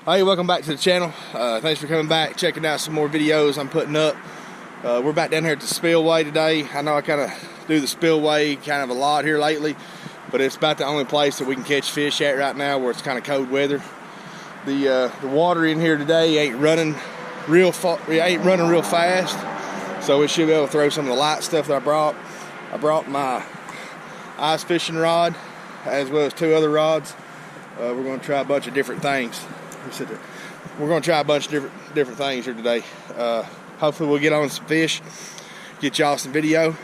Hey, welcome back to the channel. Thanks for coming back, checking out some more videos I'm putting up. We're back down here at the spillway today. I know I kind of do the spillway kind of a lot here lately, but it's about the only place that we can catch fish at right now where it's kind of cold weather. The water in here today ain't running real fast, so we should be able to throw some of the light stuff that I brought. I brought my ice fishing rod as well as two other rods. We're going to try a bunch of different things. We're going to try a bunch of different things here today. Hopefully we'll get on some fish, get y'all some video.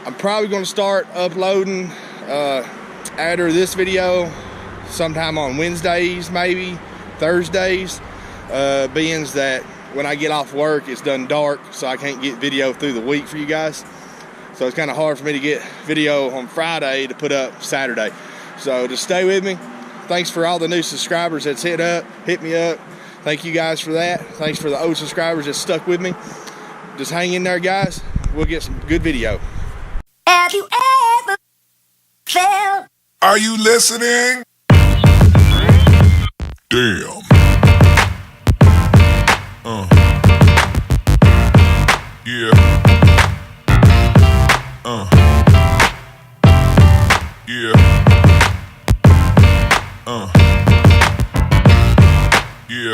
I'm probably going to start uploading after this video sometime on Wednesdays, maybe Thursdays, being that when I get off work it's done dark, so I can't get video through the week for you guys. So it's kind of hard for me to get video on Friday to put up Saturday. So just stay with me. Thanks for all the new subscribers that's hit me up. Thank you guys for that. Thanks for the old subscribers that stuck with me. Just hang in there, guys. We'll get some good video. Have you ever felt? Are you listening? Damn. Yeah. Yeah. Yeah.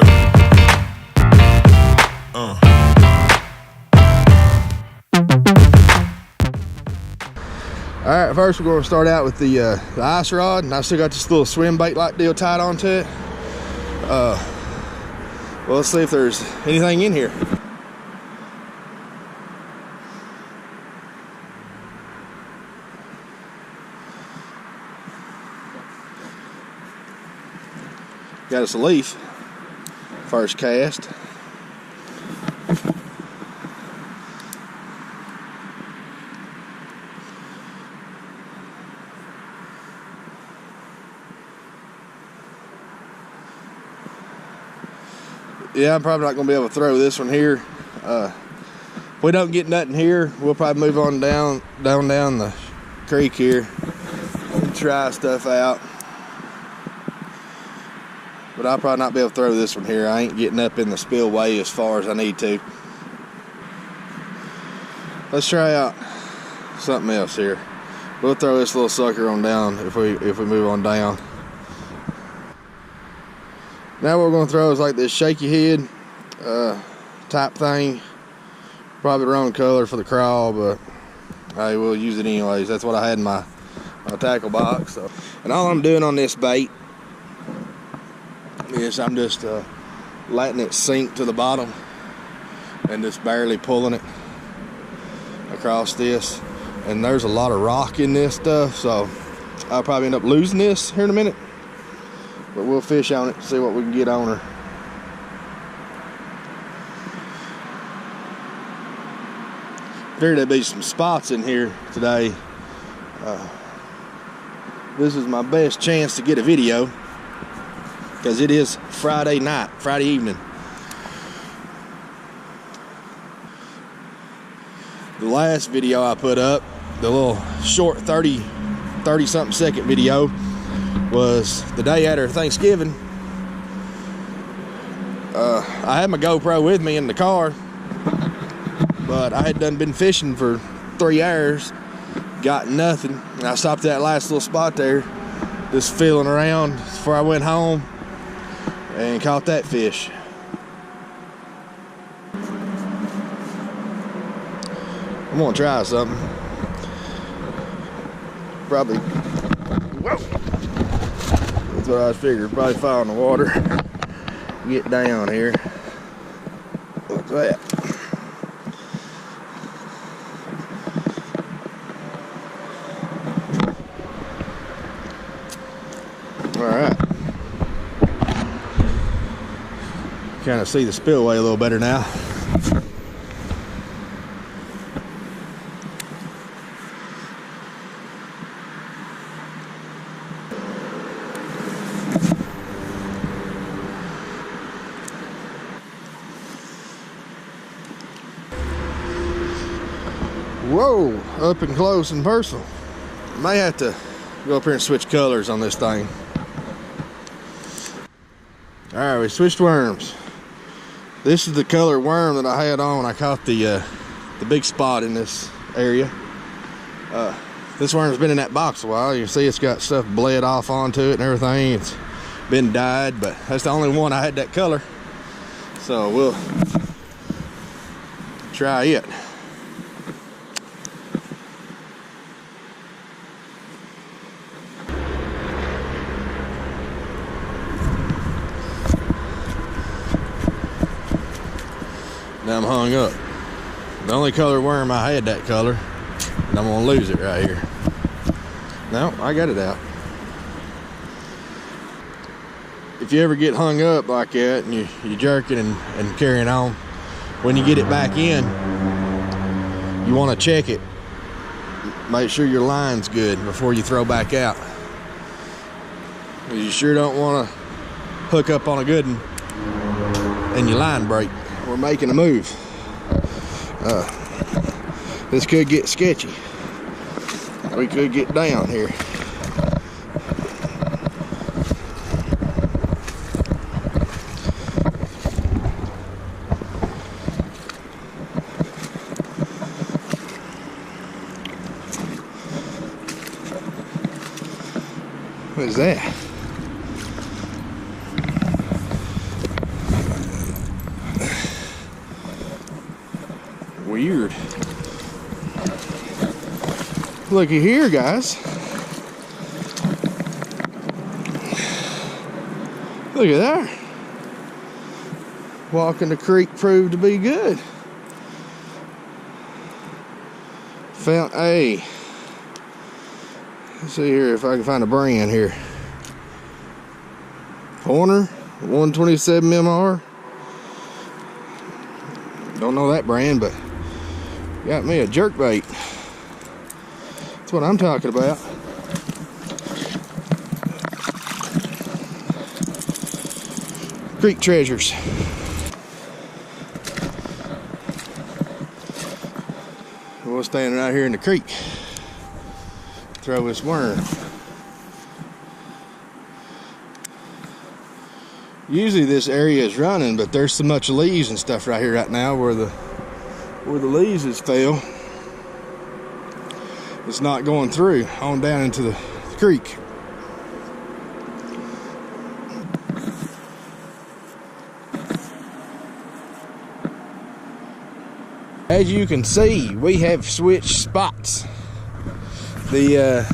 Alright, first we're going to start out with the ice rod, and I still got this little swim bait like deal tied onto it. Well, let's see if there's anything in here. Got us a leaf. First cast. Yeah, I'm probably not going to be able to throw this one here. If we don't get nothing here, we'll probably move on down the creek here and try stuff out. But I'll probably not be able to throw this one here. I ain't getting up in the spillway as far as I need to. Let's try out something else here. We'll throw this little sucker on down if we move on down. Now what we're going to throw is like this shaky head type thing. Probably the wrong color for the crawl, but hey, we'll use it anyways. That's what I had in my tackle box. So, and all I'm doing on this bait is I'm just letting it sink to the bottom and just barely pulling it across this. And there's a lot of rock in this stuff, so I'll probably end up losing this here in a minute. But we'll fish on it, see what we can get on her. Figured there'd be some spots in here today. This is my best chance to get a video because it is Friday night, Friday evening. The last video I put up, the little short 30 something second video, was the day after Thanksgiving. I had my GoPro with me in the car, but I had been fishing for 3 hours, got nothing. And I stopped at that last little spot there, just feeling around before I went home and caught that fish. I'm gonna try something. Probably, whoa! That's what I was figuring, probably fall in the water. Get down here. What's that? Alright. Kind of see the spillway a little better now. Whoa, up and close and personal. May have to go up here and switch colors on this thing. All right, we switched worms. This is the color worm that I had on when I caught the big spot in this area. This worm's been in that box a while. You can see it's got stuff bled off onto it and everything. It's been dyed, but that's the only one I had that color. So we'll try it. Now I'm hung up. The only color worm I had that color, and I'm gonna lose it right here. No, I got it out. If you ever get hung up like that and you jerk it and carrying on, when you get it back in, you want to check it. Make sure your line's good before you throw back out. You sure don't want to hook up on a good one and your line break. We're making a move. This could get sketchy. We could get down here. What is that? Weird. Looky here, guys. Look at that. Walking the creek proved to be good. Found a. Let's see here if I can find a brand here. Pointer, 127 MR. Don't know that brand, but got me a jerk bait. That's what I'm talking about. Creek treasures. We're standing out here in the creek. Throw this worm. Usually this area is running, but there's so much leaves and stuff right here right now where the leaves has fell. It's not going through on down into the creek. As you can see, we have switched spots. The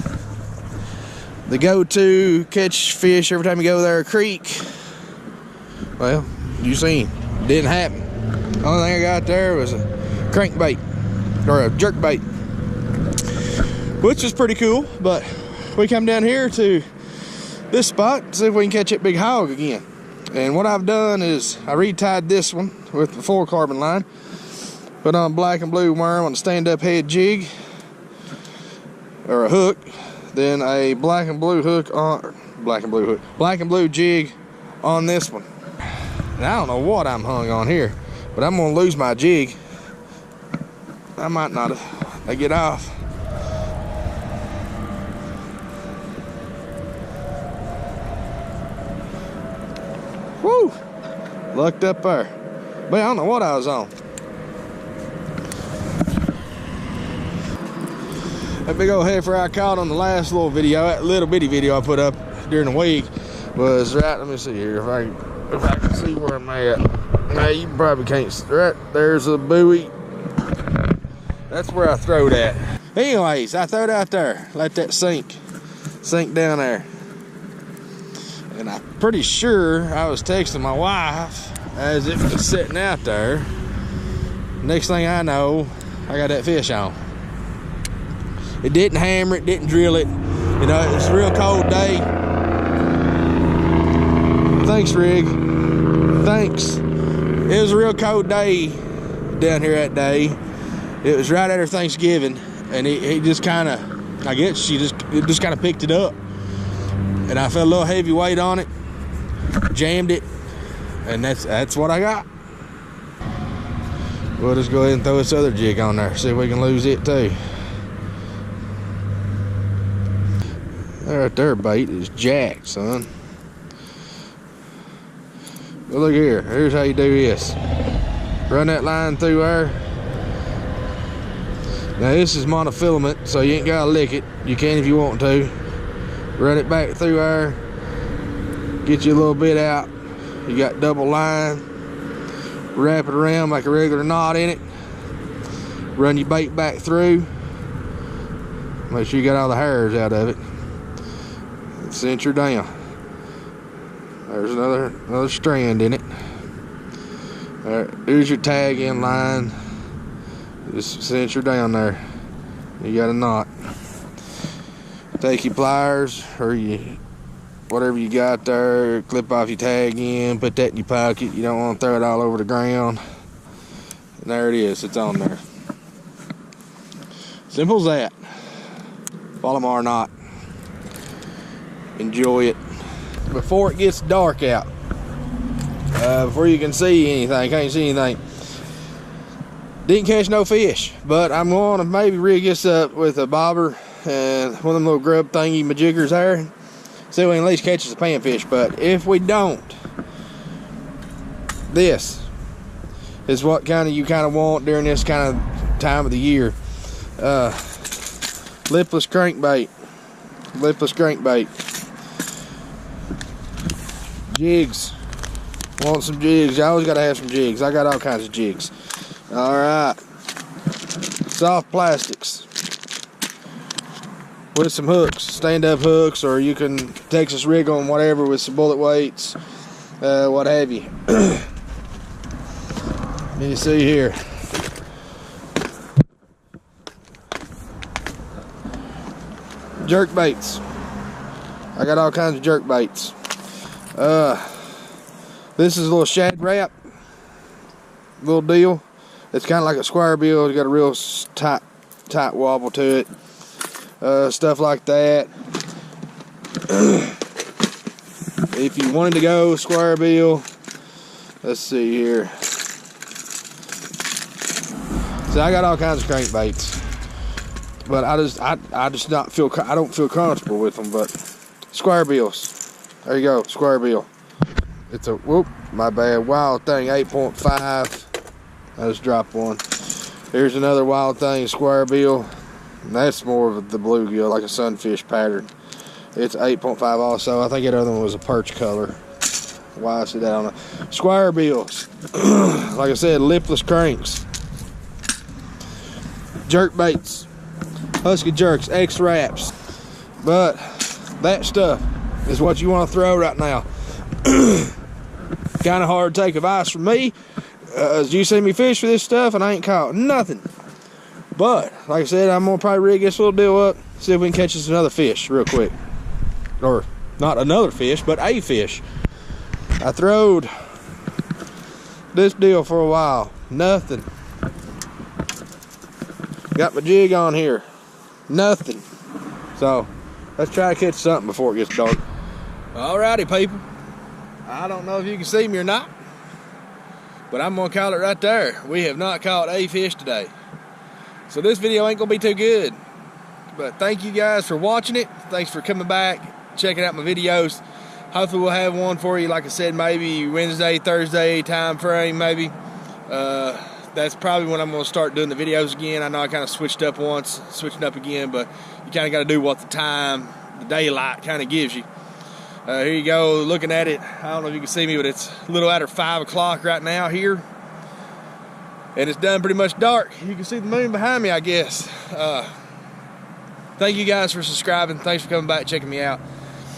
go-to catch fish every time you go there, a creek. Well, you seen, didn't happen. The only thing I got there was a crankbait or a jerkbait, which is pretty cool. But we come down here to this spot to see if we can catch that big hog again. And what I've done is I retied this one with the 4-carbon line, put on black and blue worm on a stand-up head jig or a hook, then a black and blue jig on this one. And I don't know what I'm hung on here, but I'm gonna lose my jig. I might not get off. Woo! Lucked up there. But I don't know what I was on. That big old heifer I caught on the last little video, that little bitty video I put up during the week, was right, let me see here, if I can see where I'm at. Now you probably can't, right there's a buoy. That's where I throw that. Anyways, I throw it out there, let that sink down there. And I'm pretty sure I was texting my wife as it was sitting out there. Next thing I know, I got that fish on. It didn't hammer it, didn't drill it. You know, it was a real cold day. Thanks, Rig. Thanks. It was a real cold day down here that day. It was right after Thanksgiving, and he just kind of, I guess it just kind of picked it up. And I felt a little heavy weight on it, jammed it, and that's what I got. We'll just go ahead and throw this other jig on there, see if we can lose it too. That right there bait is jacked, son. Well, look here. Here's how you do this. Run that line through there. Now this is monofilament, so you ain't gotta lick it. You can if you want to. Run it back through there. Get you a little bit out. You got double line. Wrap it around like a regular knot in it. Run your bait back through. Make sure you got all the hairs out of it. And cinch her down. There's another strand in it. Alright, here's your tag in line. Just cinch her down there. You got a knot. Take your pliers or whatever you got there, clip off your tag in, put that in your pocket. You don't want to throw it all over the ground. And there it is, it's on there. Simple as that. Palomar knot. Enjoy it. Before it gets dark out, before you can see anything, can't see anything. Didn't catch no fish, but I'm going to maybe rig this up with a bobber and one of them little grub thingy majiggers there. See if we can at least catch us a panfish. But if we don't, this is what you kind of want during this kind of time of the year. Lipless crankbait. Lipless crankbait. Jigs. Want some jigs? You always gotta have some jigs. I got all kinds of jigs. Alright. Soft plastics. With some hooks. Stand-up hooks, or you can Texas rig on whatever with some bullet weights. What have you. You see here. Jerk baits. I got all kinds of jerk baits. This is a little shad wrap, little deal. It's kind of like a square bill. It's got a real tight wobble to it. Stuff like that. If you wanted to go square bill, let's see here. So I got all kinds of crankbaits, but I don't feel comfortable with them. But square bills. There you go, square bill. It's a, whoop, my bad, Wild Thing 8.5. I just dropped one. Here's another Wild Thing square bill. And that's more of the bluegill, like a sunfish pattern. It's 8.5 also. I think that other one was a perch color. Why I see that on the square bills. Like I said, lipless cranks. Jerk baits. Husky jerks, X-wraps. But that stuff is what you want to throw right now. Kind of hard to take advice from me. You see me fish for this stuff and I ain't caught nothing. But like I said, I'm gonna probably rig this little deal up, see if we can catch us another fish real quick. Or not another fish, but a fish. I throwed this deal for a while, nothing. Got my jig on here, nothing. So let's try to catch something before it gets dark. Alrighty, people. I don't know if you can see me or not, but I'm gonna call it right there. We have not caught a fish today. So this video ain't gonna be too good. But thank you guys for watching it. Thanks for coming back, checking out my videos. Hopefully we'll have one for you, like I said, maybe Wednesday, Thursday time frame, maybe. That's probably when I'm gonna start doing the videos again. I know I kind of switched up once, switching up again, but you kind of gotta do what the daylight kind of gives you. Here you go, looking at it. I don't know if you can see me, but it's a little after 5 o'clock right now here. And it's done pretty much dark. You can see the moon behind me, I guess. Thank you guys for subscribing. Thanks for coming back and checking me out.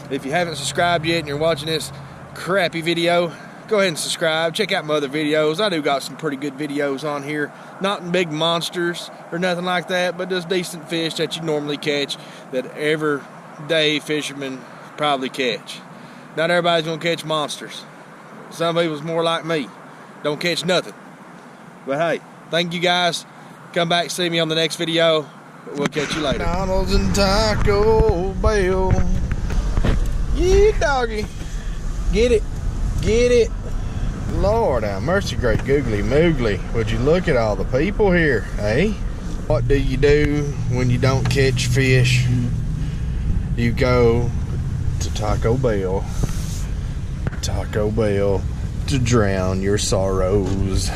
If you haven't subscribed yet and you're watching this crappy video, go ahead and subscribe. Check out my other videos. I do got some pretty good videos on here. Not big monsters or nothing like that, but just decent fish that you normally catch, that everyday fishermen probably catch. Not everybody's gonna catch monsters. Some people's more like me, don't catch nothing. But hey, thank you guys. Come back, see me on the next video. We'll catch you later. McDonald's and Taco Bell. Yeah, doggy. Get it, get it. Lord have mercy, great googly moogly. Would you look at all the people here, eh? What do you do when you don't catch fish? You go to Taco Bell. Taco Bell. to drown your sorrows.